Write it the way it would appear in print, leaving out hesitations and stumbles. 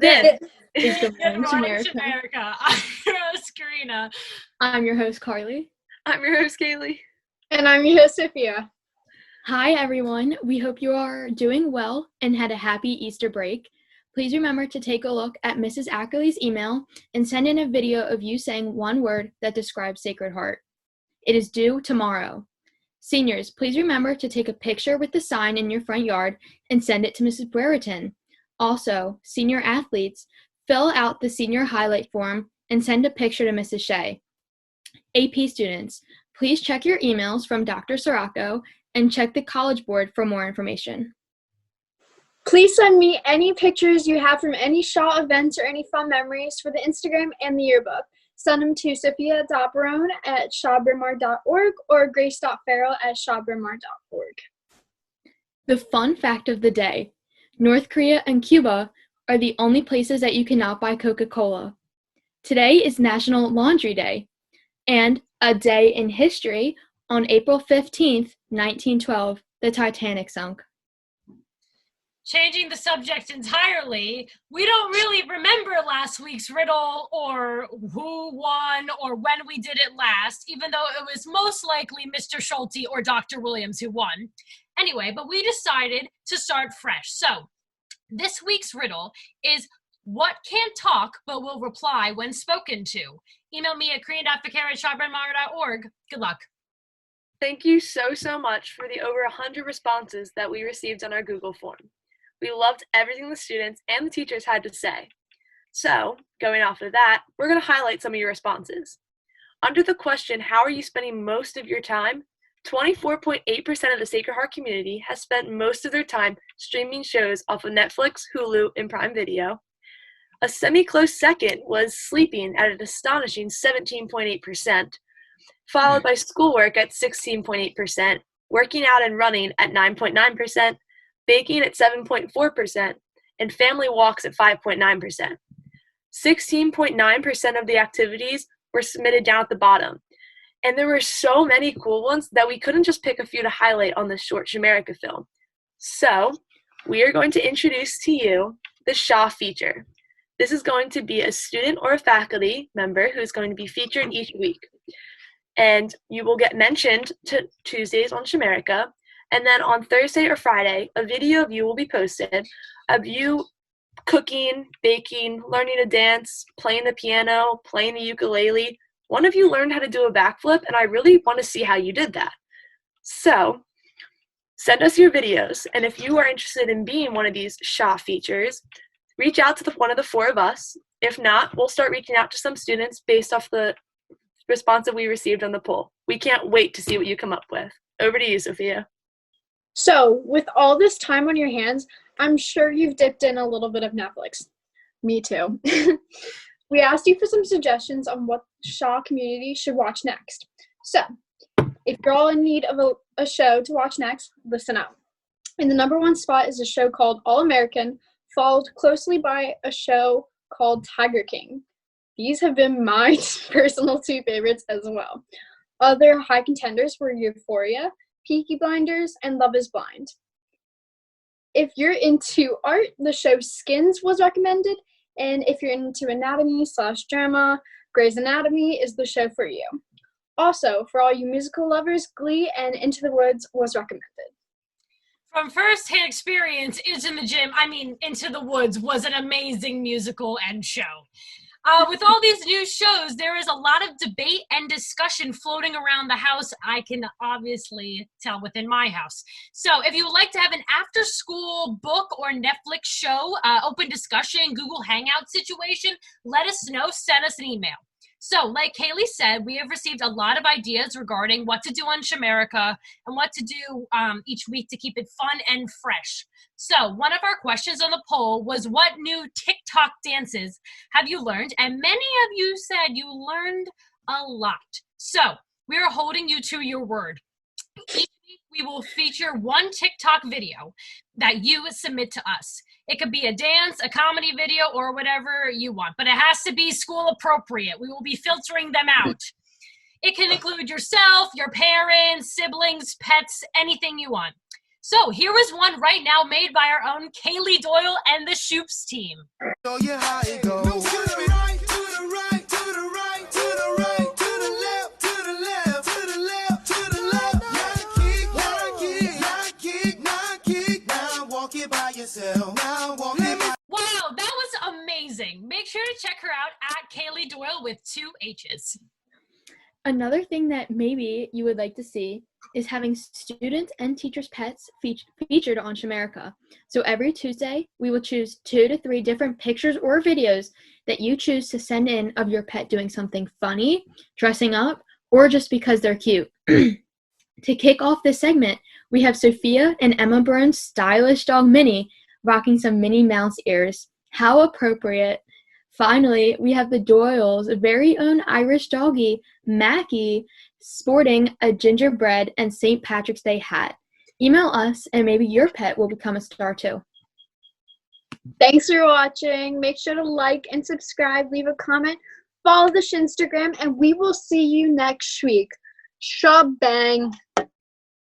This is Good Good Morning morning, America. America. I'm your host, Karina. I'm your host, Carly. I'm your host, Kaylee. And I'm your host, Sophia. Hi, everyone. We hope you are doing well and had a happy Easter break. Please remember to take a look at Mrs. Ackerley's email and send in a video of you saying one word that describes Sacred Heart. It is due tomorrow. Seniors, please remember to take a picture with the sign in your front yard and send it to Mrs. Brereton. Also, senior athletes, fill out the senior highlight form and send a picture to Mrs. Shea. AP students, please check your emails from Dr. Sirocco and check the College Board for more information. Please send me any pictures you have from any Shaw events or any fun memories for the Instagram and the yearbook. Send them to sophia.barone@shawbremar.org or grace.farrell@shawbremar.org. The fun fact of the day: North Korea and Cuba are the only places that you cannot buy Coca-Cola. Today is National Laundry Day, and a day in history, on April 15th, 1912, the Titanic sunk. Changing the subject entirely, we don't really remember last week's riddle or who won or when we did it last, even though it was most likely Mr. Schulte or Dr. Williams who won. Anyway, but we decided to start fresh. So this week's riddle is what can't talk but will reply when spoken to. Email me at korean.fakara@shawbremar.org. Good luck. Thank you so much for the over 100 responses that we received on our Google form. We loved everything the students and the teachers had to say. So, going off of that, we're going to highlight some of your responses. Under the question, how are you spending most of your time? 24.8% of the Sacred Heart community has spent most of their time streaming shows off of Netflix, Hulu, and Prime Video. A semi-close second was sleeping at an astonishing 17.8%, followed by schoolwork at 16.8%, working out and running at 9.9%, baking at 7.4%, and family walks at 5.9%. 16.9% of the activities were submitted down at the bottom. And there were so many cool ones that we couldn't just pick a few to highlight on this short Shamerica film. So, we are going to introduce to you the Shaw feature. This is going to be a student or a faculty member who's going to be featured each week. And you will get mentioned to Tuesdays on Shamerica. And then on Thursday or Friday, a video of you will be posted of you cooking, baking, learning to dance, playing the piano, playing the ukulele. One of you learned how to do a backflip, and I really want to see how you did that. So, send us your videos. And if you are interested in being one of these Shaw features, reach out to one of the four of us. If not, we'll start reaching out to some students based off the response that we received on the poll. We can't wait to see what you come up with. Over to you, Sophia. So, with all this time on your hands, I'm sure you've dipped in a little bit of Netflix. Me too. We asked you for some suggestions on what Shaw community should watch next. So, if you're all in need of a show to watch next, listen up. In the number one spot is a show called All American, followed closely by a show called Tiger King. These have been my personal two favorites as well. Other high contenders were Euphoria, Peaky Blinders, and Love is Blind. If you're into art, the show Skins was recommended, and if you're into anatomy/drama, Grey's Anatomy is the show for you. Also, for all you musical lovers, Glee and Into the Woods was recommended. From first-hand experience, Into the Woods was an amazing musical and show. With all these new shows, there is a lot of debate and discussion floating around the house. I can obviously tell within my house. So if you would like to have an after-school book or Netflix show, open discussion, Google Hangout situation, let us know, send us an email. So like Kaylee said, we have received a lot of ideas regarding what to do on Shamerica and what to do each week to keep it fun and fresh. So one of our questions on the poll was, what new TikTok dances have you learned? And many of you said you learned a lot. So we are holding you to your word. Each week we will feature one TikTok video that you submit to us. It could be a dance, a comedy video, or whatever you want, but it has to be school appropriate. We will be filtering them out. It can include yourself, your parents, siblings, pets, anything you want. So here is one right now made by our own Kaylee Doyle and the Shoops team. Show you how it goes. To the right, to the right, to the right, to the right, to the left, to the left, to the left, to the left. Now kick, now walk it by yourself. Now walk it by. Wow, that was amazing. Make sure to check her out at Kaylee Doyle with 2 H's. Another thing that maybe you would like to see is having students and teachers' pets featured on Shamerica. So every Tuesday, we will choose 2 to 3 different pictures or videos that you choose to send in of your pet doing something funny, dressing up, or just because they're cute. To kick off this segment, we have Sophia and Emma Burns' stylish dog Minnie rocking some Minnie Mouse ears. How appropriate. Finally, we have the Doyles' very own Irish doggie, Mackie, sporting a gingerbread and St. Patrick's Day hat. Email us and maybe your pet will become a star too. Thanks for watching. Make sure to like and subscribe, leave a comment, follow the Shinstagram, and we will see you next week. Shab bang.